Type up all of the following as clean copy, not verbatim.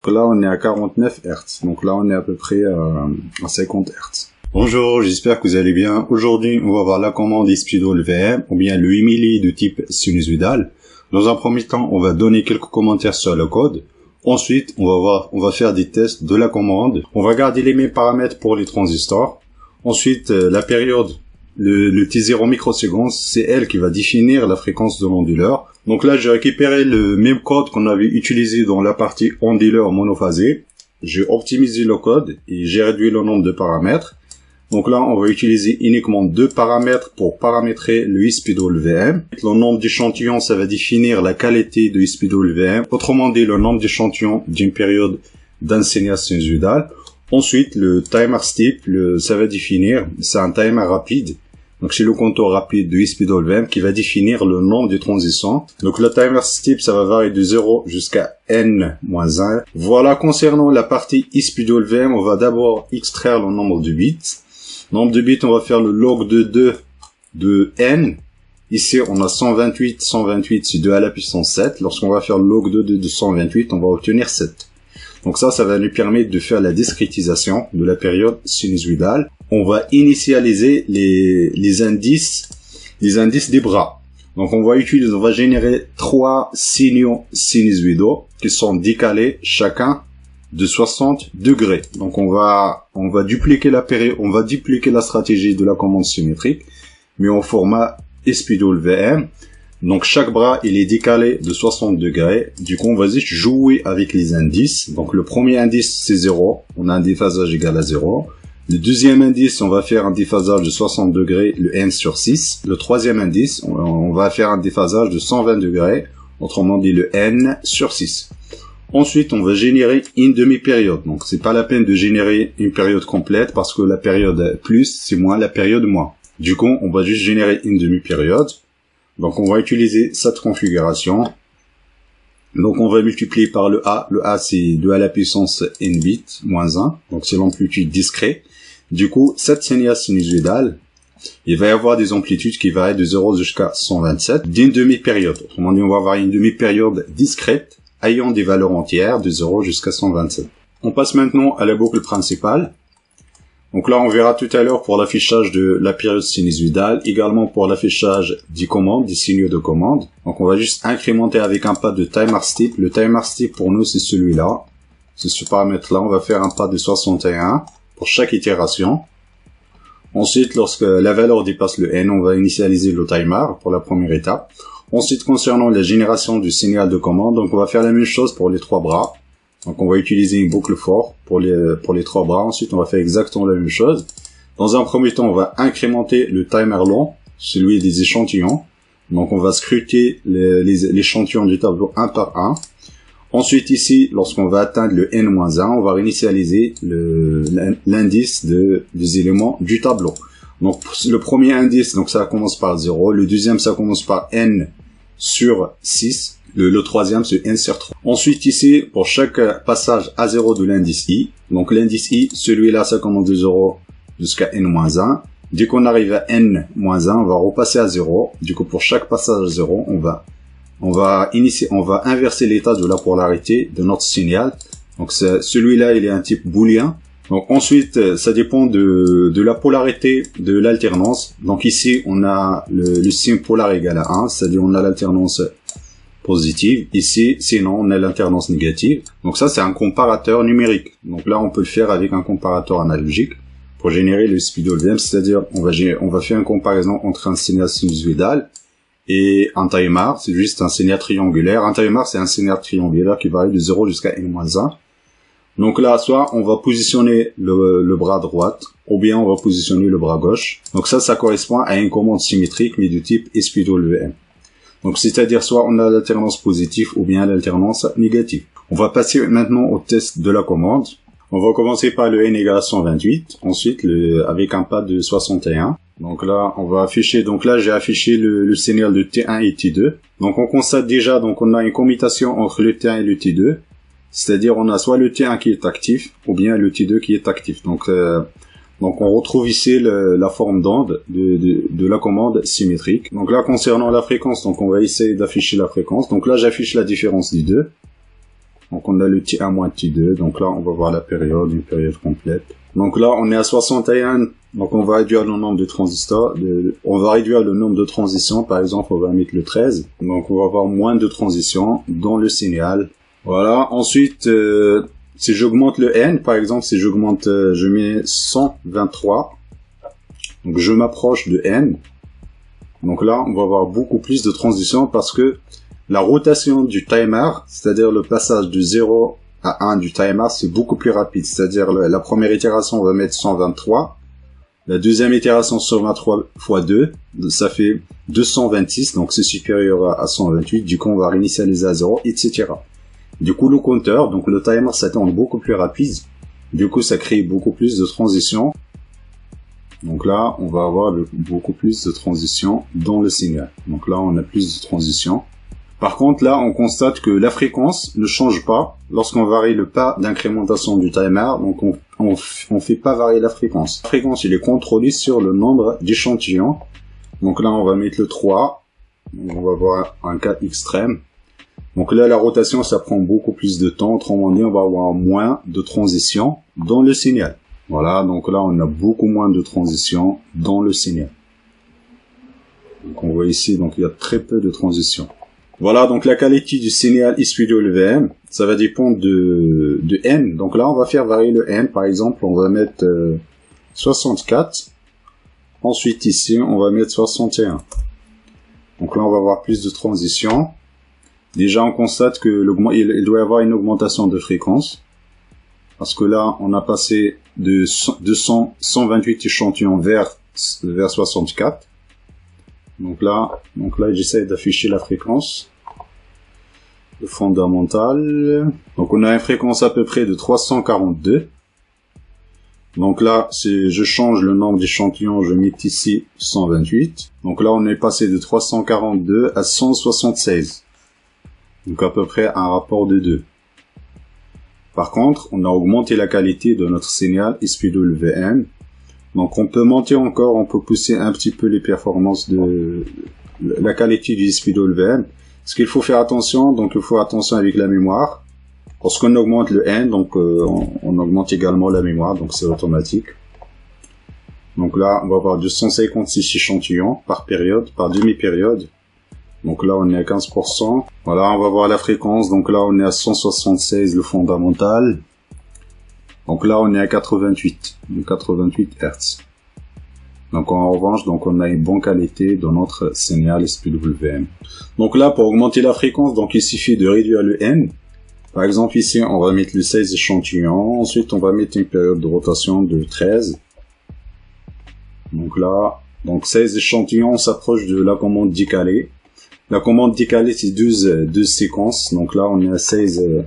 Donc là, on est à 49 Hz. Donc là, on est à peu près à 50 Hz. Bonjour, j'espère que vous allez bien. Aujourd'hui, on va voir la commande SpeedOLVM ou bien le Emily de type sinusoïdal. Dans un premier temps, on va donner quelques commentaires sur le code. Ensuite, on va faire des tests de la commande. On va garder les mêmes paramètres pour les transistors. Ensuite, la période, le T0 microsecondes, c'est elle qui va définir la fréquence de l'onduleur. Donc là, j'ai récupéré le même code qu'on avait utilisé dans la partie onduleur monophasé. J'ai optimisé le code et j'ai réduit le nombre de paramètres. Donc là, on va utiliser uniquement deux paramètres pour paramétrer le SpeedOLVM. Le nombre d'échantillons, ça va définir la qualité de SpeedOLVM. Autrement dit, le nombre d'échantillons d'une période d'un signal sinusoïdal. Ensuite, le timer step, ça va définir, c'est un timer rapide. Donc c'est le contour rapide de SpeedOLVM qui va définir le nombre de transitions. Donc le timer step, ça va varier de 0 jusqu'à n-1. Voilà, concernant la partie SpeedOLVM, on va d'abord extraire le nombre de bits. Nombre de bits, on va faire le log de 2 de n. Ici, on a 128, 128, c'est 2 à la puissance 7. Lorsqu'on va faire le log de 2 de 128, on va obtenir 7. Donc ça va nous permettre de faire la discrétisation de la période sinusoïdale. On va initialiser les indices des bras. Donc on va générer 3 signaux sinusoïdaux qui sont décalés chacun de 60 degrés. Donc on va dupliquer la période, on va dupliquer la stratégie de la commande symétrique, mais en format SpeedOLVM. Donc chaque bras il est décalé de 60 degrés. Du coup on va juste jouer avec les indices. Donc le premier indice c'est 0, on a un déphasage égal à 0. Le deuxième indice, on va faire un déphasage de 60 degrés, le n sur 6. Le troisième indice, on va faire un déphasage de 120 degrés, autrement dit le n sur 6. Ensuite, on va générer une demi-période. Donc, c'est pas la peine de générer une période complète parce que la période plus, c'est moins la période moins. Du coup, on va juste générer une demi-période. Donc, on va utiliser cette configuration. Donc, on va multiplier par le A. Le A, c'est 2 à la puissance n bits, moins 1. Donc, c'est l'amplitude discrète. Du coup, cette signal sinusoïdale, il va y avoir des amplitudes qui varient de 0 jusqu'à 127 d'une demi-période. Autrement dit, on va avoir une demi-période discrète ayant des valeurs entières de 0 jusqu'à 127. On passe maintenant à la boucle principale. Donc là, on verra tout à l'heure pour l'affichage de la période sinusoïdale, également pour l'affichage des commandes, des signaux de commande. Donc on va juste incrémenter avec un pas de timer step. Le timer step pour nous, c'est celui-là. C'est ce paramètre-là. On va faire un pas de 61 pour chaque itération. Ensuite, lorsque la valeur dépasse le n, on va initialiser le timer pour la première étape. Ensuite, concernant la génération du signal de commande, donc on va faire la même chose pour les 3 bras. Donc on va utiliser une boucle for pour les 3 bras. Ensuite, on va faire exactement la même chose. Dans un premier temps, on va incrémenter le timer long, celui des échantillons. Donc on va scruter l'échantillon du tableau un par un. Ensuite, ici, lorsqu'on va atteindre le n-1, on va réinitialiser l'indice des éléments du tableau. Donc, le premier indice, donc ça commence par 0. Le deuxième, ça commence par n sur 6. Le troisième, c'est n sur 3. Ensuite, ici, pour chaque passage à 0 de l'indice i, donc l'indice i, celui-là, ça commence de 0 jusqu'à n-1. Dès qu'on arrive à n-1, on va repasser à 0. Du coup, pour chaque passage à 0, on va inverser l'état de la polarité de notre signal. Donc celui-là, il est un type booléen. Donc ensuite, ça dépend de la polarité de l'alternance. Donc ici, on a le signe polar égal à 1, c'est-à-dire on a l'alternance positive. Ici, sinon, on a l'alternance négative. Donc ça, c'est un comparateur numérique. Donc là, on peut le faire avec un comparateur analogique pour générer le SpeedOLVM, c'est-à-dire on va faire une comparaison entre un signal sinusoïdal et un timer, c'est juste un signal triangulaire. Un timer, c'est un signal triangulaire qui varie de 0 jusqu'à n-1. Donc là, soit on va positionner le bras droit, ou bien on va positionner le bras gauche. Donc ça correspond à une commande symétrique, mais du type SpeedOLVM. Donc c'est-à-dire soit on a l'alternance positive, ou bien l'alternance négative. On va passer maintenant au test de la commande. On va commencer par le n égale à 128, ensuite avec un pas de 61. Donc là, on va afficher, donc là, j'ai affiché le signal de T1 et T2. Donc on constate déjà, donc on a une commutation entre le T1 et le T2. C'est-à-dire, on a soit le T1 qui est actif, ou bien le T2 qui est actif. Donc on retrouve ici la forme d'onde de la commande symétrique. Donc là, concernant la fréquence, donc on va essayer d'afficher la fréquence. Donc là, j'affiche la différence des deux. Donc on a le T1 moins T2. Donc là, on va voir la période, une période complète. Donc là, on est à 61. Donc on va réduire le nombre de transistors. On va réduire le nombre de transitions. Par exemple, on va mettre le 13. Donc on va avoir moins de transitions dans le signal. Voilà. Ensuite, si j'augmente le N, par exemple, si j'augmente, je mets 123. Donc je m'approche de N. Donc là, on va avoir beaucoup plus de transitions parce que la rotation du timer, c'est-à-dire le passage de 0 à 1 du timer, c'est beaucoup plus rapide. C'est-à-dire la première itération, on va mettre 123. La deuxième itération, 123 fois 2, ça fait 226, donc c'est supérieur à 128. Du coup, on va réinitialiser à 0, etc. Du coup, le compteur, donc le timer s'attend beaucoup plus rapide. Du coup, ça crée beaucoup plus de transitions. Donc là, on va avoir beaucoup plus de transitions dans le signal. Donc là, on a plus de transitions. Par contre, là, on constate que la fréquence ne change pas lorsqu'on varie le pas d'incrémentation du timer. Donc, on fait pas varier la fréquence. La fréquence, il est contrôlé sur le nombre d'échantillons. Donc là, on va mettre le 3. On va voir un cas extrême. Donc là, la rotation, ça prend beaucoup plus de temps. Autrement dit, on va avoir moins de transitions dans le signal. Voilà, donc là, on a beaucoup moins de transitions dans le signal. Donc on voit ici, donc il y a très peu de transitions. Voilà, donc la qualité du signal SPWM, ça va dépendre de N. Donc là, on va faire varier le N. Par exemple, on va mettre 64. Ensuite, ici, on va mettre 61. Donc là, on va avoir plus de transitions. Déjà, on constate que il doit y avoir une augmentation de fréquence. Parce que là, on a passé de 128 échantillons vers 64. Donc là, j'essaie d'afficher la fréquence. Le fondamental. Donc on a une fréquence à peu près de 342. Donc là, si je change le nombre d'échantillons, je mets ici 128. Donc là, on est passé de 342 à 176. Donc à peu près un rapport de 2. Par contre, on a augmenté la qualité de notre signal SPWM. Donc on peut monter encore, on peut pousser un petit peu les performances de la qualité du SPWM. Ce qu'il faut faire attention, donc il faut faire attention avec la mémoire. Lorsqu'on augmente le N, donc on augmente également la mémoire, donc c'est automatique. Donc là, on va avoir 256 échantillons par période, par demi-période. Donc là, on est à 15%. Voilà, on va voir la fréquence. Donc là, on est à 176, le fondamental. Donc là, on est à 88 Hz. Donc en revanche, donc on a une bonne qualité dans notre signal SPWM. Donc là, pour augmenter la fréquence, donc il suffit de réduire le N. Par exemple, ici, on va mettre le 16 échantillons. Ensuite, on va mettre une période de rotation de 13. Donc là, donc 16 échantillons, on s'approche de la commande décalée. La commande décalée, c'est 12 séquences. Donc là, on est à 16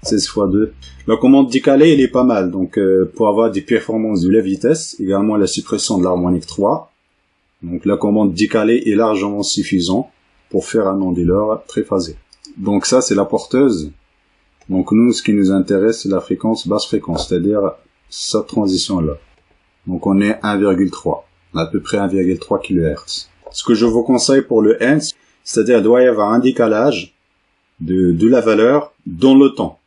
x 2. La commande décalée, elle est pas mal. Donc, pour avoir des performances de la vitesse, également la suppression de l'harmonique 3. Donc, la commande décalée est largement suffisante pour faire un onduleur triphasé. Donc, ça, c'est la porteuse. Donc, nous, ce qui nous intéresse, c'est la fréquence basse fréquence, c'est-à-dire cette transition-là. Donc, on est 1,3, à peu près 1,3 kHz. Ce que je vous conseille pour le N, c'est-à-dire, il doit y avoir un décalage de la valeur dans le temps.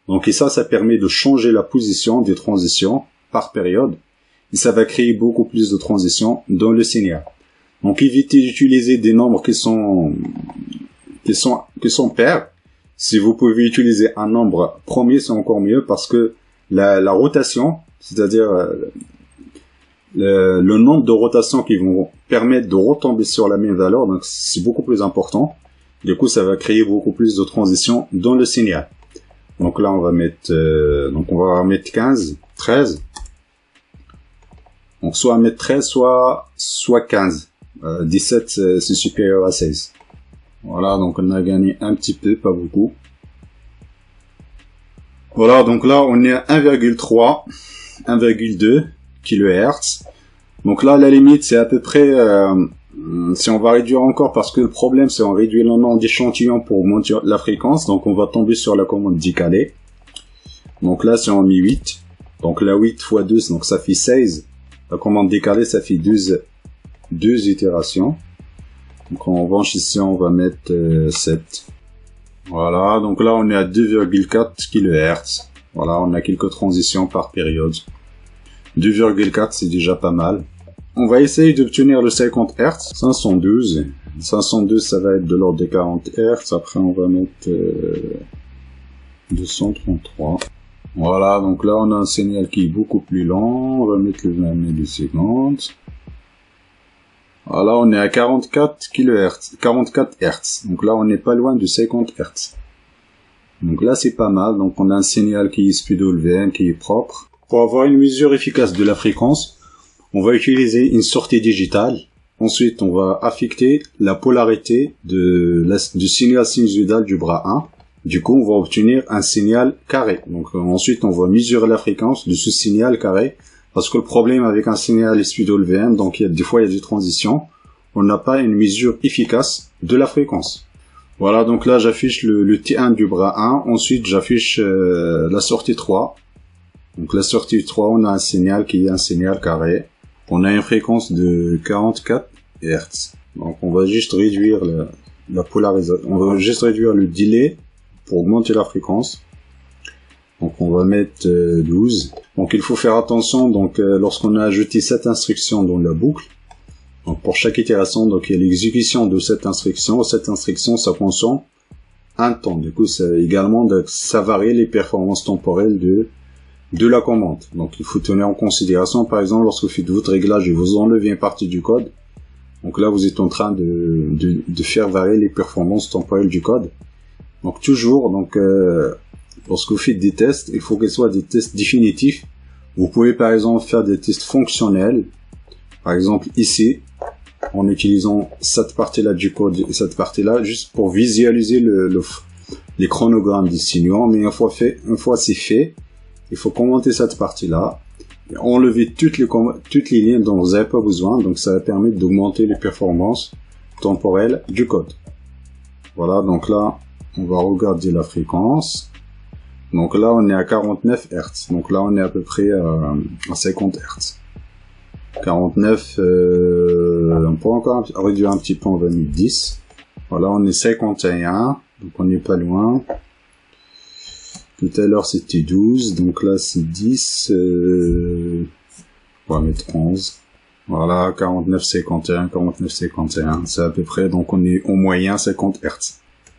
Donc, et ça permet de changer la position des transitions par période. Et ça va créer beaucoup plus de transitions dans le signal. Donc, évitez d'utiliser des nombres qui sont pairs. Si vous pouvez utiliser un nombre premier, c'est encore mieux parce que la rotation, c'est-à-dire le nombre de rotations qui vont permettre de retomber sur la même valeur, donc c'est beaucoup plus important. Du coup, ça va créer beaucoup plus de transitions dans le signal. Donc là, on va mettre 15, 13. Donc soit mettre 13, soit 15. 17, c'est supérieur à 16. Voilà, donc on a gagné un petit peu, pas beaucoup. Voilà, donc là, on est à 1,3, 1,2 kHz. Donc là, la limite, c'est à peu près... si on va réduire encore, parce que le problème, c'est on réduit le nombre d'échantillons pour augmenter la fréquence. Donc on va tomber sur la commande décalée. Donc là, c'est en mis 8. Donc là, 8 x 2, donc ça fait 16. La commande décalée, ça fait 12 itérations. Donc en revanche, ici, on va mettre 7. Voilà, donc là on est à 2,4 kHz. Voilà, on a quelques transitions par période. 2,4 c'est déjà pas mal. On va essayer d'obtenir le 50 Hz, 512. 512 ça va être de l'ordre des 40 Hz, après on va mettre 233. Voilà, donc là on a un signal qui est beaucoup plus lent, on va mettre le 20 millisecondes. Voilà, on est à 44 kHz, 44 Hz. Donc là, on n'est pas loin de 50 Hz. Donc là, c'est pas mal. Donc on a un signal qui est SPID-OLVM, qui est propre. Pour avoir une mesure efficace de la fréquence, on va utiliser une sortie digitale. Ensuite, on va affecter la polarité du signal sinusoïdal du bras 1. Du coup, on va obtenir un signal carré. Donc ensuite, on va mesurer la fréquence de ce signal carré. Parce que le problème avec un signal SPID-OLVM, donc des fois il y a des transitions, on n'a pas une mesure efficace de la fréquence. Voilà, donc là j'affiche le T1 du bras 1, ensuite j'affiche la sortie 3. Donc la sortie 3, on a un signal qui est un signal carré. On a une fréquence de 44 Hz. Donc on va juste réduire la polarisation, on va juste réduire le delay pour augmenter la fréquence. Donc on va mettre 12. Donc il faut faire attention donc lorsqu'on a ajouté cette instruction dans la boucle. Donc pour chaque itération, donc il y a l'exécution de cette instruction. Cette instruction ça consomme un temps. Du coup ça également ça varie les performances temporelles de la commande. Donc il faut tenir en considération par exemple lorsque vous faites votre réglage et vous enlevez une partie du code. Donc là vous êtes en train de faire varier les performances temporelles du code. Donc toujours donc lorsque vous faites des tests, il faut qu'ils soient des tests définitifs. Vous pouvez par exemple faire des tests fonctionnels. Par exemple ici, en utilisant cette partie-là du code et cette partie-là, juste pour visualiser les chronogrammes des signaux. Mais une fois c'est fait, il faut commenter cette partie-là, enlever toutes les lignes dont vous n'avez pas besoin. Donc ça va permettre d'augmenter les performances temporelles du code. Voilà, donc là, on va regarder la fréquence. Donc là, on est à 49 Hz. Donc là, on est à peu près à 50 Hz. 49, on peut encore réduire un petit peu, on va mettre 10. Voilà, on est 51, donc on n'est pas loin. Tout à l'heure, c'était 12, donc là, c'est 10. On va mettre 11. Voilà, 49, 51, 49, 51. C'est à peu près, donc on est au moyen 50 Hz.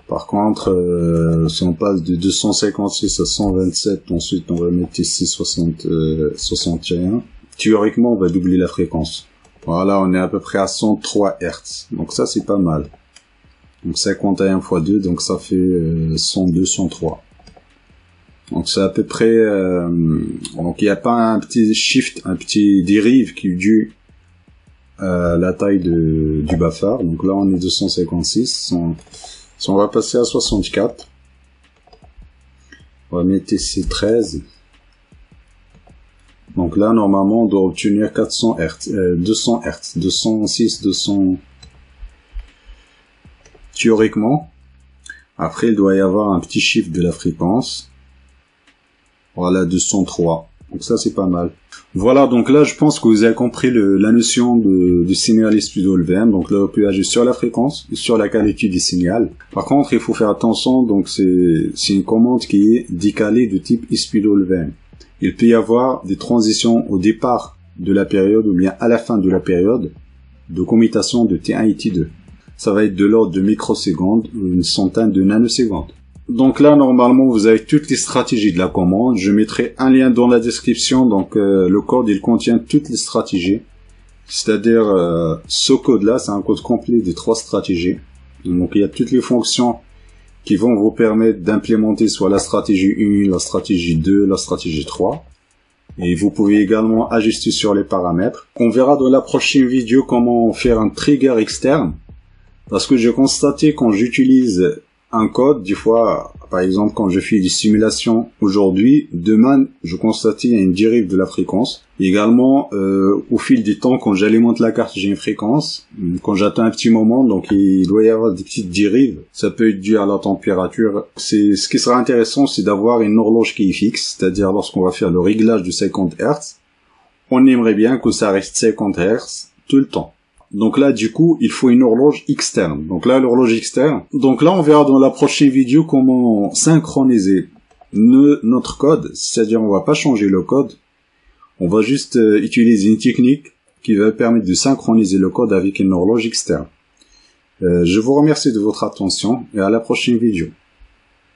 Par contre, si on passe de 256 à 127, ensuite on va mettre ici 61. Théoriquement, on va doubler la fréquence. Voilà, on est à peu près à 103 Hz. Donc ça, c'est pas mal. Donc 51 x 2, donc ça fait 102, 103. Donc c'est à peu près... donc il n'y a pas un petit shift, un petit dérive qui est dû à la taille du buffer. Donc là, on est 256. Si on va passer à 64, on va mettre ici 13. Donc là, normalement, on doit obtenir 400 Hz, 200 Hz, 206, 200... Théoriquement. Après, il doit y avoir un petit chiffre de la fréquence. Voilà, 203. Donc ça, c'est pas mal. Voilà, donc là, je pense que vous avez compris la notion du signal SPID-OLVM. Donc là, on peut agir sur la fréquence et sur la qualité du signal. Par contre, il faut faire attention, donc c'est une commande qui est décalée de type SPID-OLVM. Il peut y avoir des transitions au départ de la période ou bien à la fin de la période de commutation de T1 et T2. Ça va être de l'ordre de microsecondes ou une centaine de nanosecondes. Donc là, normalement, vous avez toutes les stratégies de la commande. Je mettrai un lien dans la description. Donc le code, il contient toutes les stratégies. C'est-à-dire, ce code-là, c'est un code complet de 3 stratégies. Donc il y a toutes les fonctions qui vont vous permettre d'implémenter soit la stratégie 1, la stratégie 2, la stratégie 3. Et vous pouvez également ajuster sur les paramètres. On verra dans la prochaine vidéo comment faire un trigger externe. Parce que j'ai constaté quand j'utilise un code, des fois, par exemple, quand je fais des simulations aujourd'hui, demain, je constate qu'il y a une dérive de la fréquence. Également, au fil du temps, quand j'alimente la carte, j'ai une fréquence. Quand j'atteins un petit moment, donc il doit y avoir des petites dérives. Ça peut être dû à la température. Ce qui sera intéressant, c'est d'avoir une horloge qui est fixe, c'est-à-dire lorsqu'on va faire le réglage de 50 Hz, on aimerait bien que ça reste 50 Hz tout le temps. Donc là, du coup, il faut une horloge externe. Donc là, l'horloge externe. Donc là, on verra dans la prochaine vidéo comment synchroniser notre code. C'est-à-dire, on va pas changer le code. On va juste utiliser une technique qui va permettre de synchroniser le code avec une horloge externe. Je vous remercie de votre attention et à la prochaine vidéo.